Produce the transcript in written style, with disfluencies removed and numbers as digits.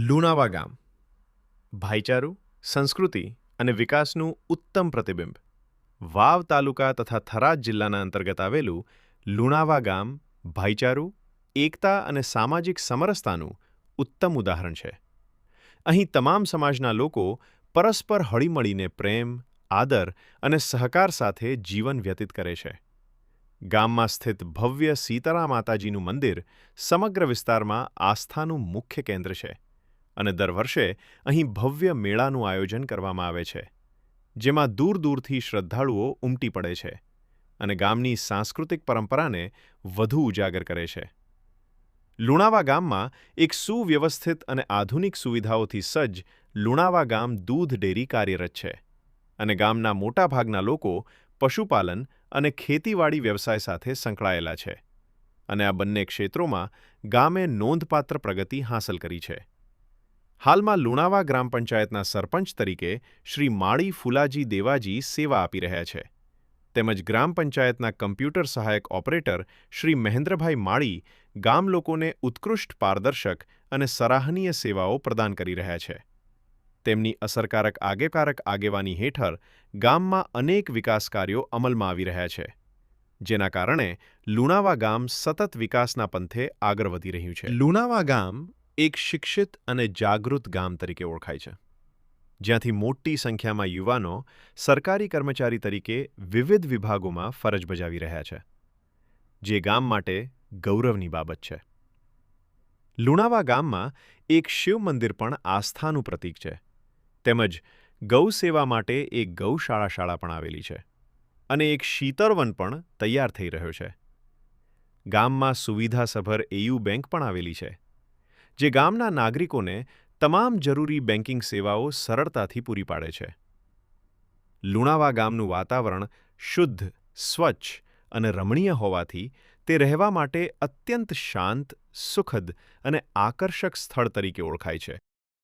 લુણાવા ગામ ભાઈચારું, સંસ્કૃતિ અને વિકાસનું ઉત્તમ પ્રતિબિંબ. વાવ તાલુકા તથા થરાદ જિલ્લાના અંતર્ગત આવેલું લુણાવા ગામ ભાઈચારું, એકતા અને સામાજિક સમરસતાનું ઉત્તમ ઉદાહરણ છે. અહીં તમામ સમાજના લોકો પરસ્પર હળીમળીને પ્રેમ, આદર અને સહકાર સાથે જીવન વ્યતીત કરે છે. ગામમાં સ્થિત ભવ્ય સીતારા માતાજીનું મંદિર સમગ્ર વિસ્તારમાં આસ્થાનું મુખ્ય કેન્દ્ર છે અને દર વર્ષે અહીં ભવ્ય મેળાનું આયોજન કરવામાં આવે છે, જેમાં દૂર દૂરથી શ્રદ્ધાળુઓ ઉમટી પડે છે અને ગામની સાંસ્કૃતિક પરંપરાને વધુ ઉજાગર કરે છે. લુણાવા ગામમાં એક સુવ્યવસ્થિત અને આધુનિક સુવિધાઓથી સજ્જ લુણાવા ગામ દૂધ ડેરી કાર્યરત છે અને ગામના મોટાભાગના લોકો પશુપાલન અને ખેતીવાડી વ્યવસાય સાથે સંકળાયેલા છે અને આ બંને ક્ષેત્રોમાં ગામે નોંધપાત્ર પ્રગતિ હાંસલ કરી છે. હાલમાં લુણાવા ગ્રામ પંચાયતના સરપંચ તરીકે શ્રી માળી ફુલાજી દેવાજી સેવા આપી રહ્યા છે, તેમજ ગ્રામ પંચાયતના કમ્પ્યુટર સહાયક ઓપરેટર શ્રી મહેન્દ્રભાઈ માળી ગામ લોકોને ઉત્કૃષ્ટ પારદર્શક અને સરાહનીય સેવાઓ પ્રદાન કરી રહ્યા છે. તેમની અસરકારક આગેવાની હેઠળ ગામમાં અનેક વિકાસ કાર્યો અમલમાં આવી રહ્યા છે, જેના કારણે લુણાવા ગામ સતત વિકાસના પંથે આગળ વધી રહ્યું છે. લુણાવા ગામ એક શિક્ષિત અને જાગૃત ગામ તરીકે ઓળખાય છે, જ્યાંથી મોટી સંખ્યામાં યુવાનો સરકારી કર્મચારી તરીકે વિવિધ વિભાગોમાં ફરજ બજાવી રહ્યા છે, જે ગામ માટે ગૌરવની બાબત છે. લુણાવા ગામમાં એક શિવ મંદિર પણ આસ્થાનું પ્રતીક છે, તેમજ ગૌ સેવા માટે એક ગૌશાળા પણ આવેલી છે અને એક શીતળવન પણ તૈયાર થઈ રહ્યો છે. ગામમાં સુવિધાસભર એયુ બેંક પણ આવેલી છે, જે ગામના નાગરિકોને તમામ જરૂરી બેન્કિંગ સેવાઓ સરળતાથી પૂરી પાડે છે. લુણાવા ગામનું વાતાવરણ શુદ્ધ, સ્વચ્છ અને રમણીય હોવાથી તે રહેવા માટે અત્યંત શાંત, સુખદ અને આકર્ષક સ્થળ તરીકે ઓળખાય છે.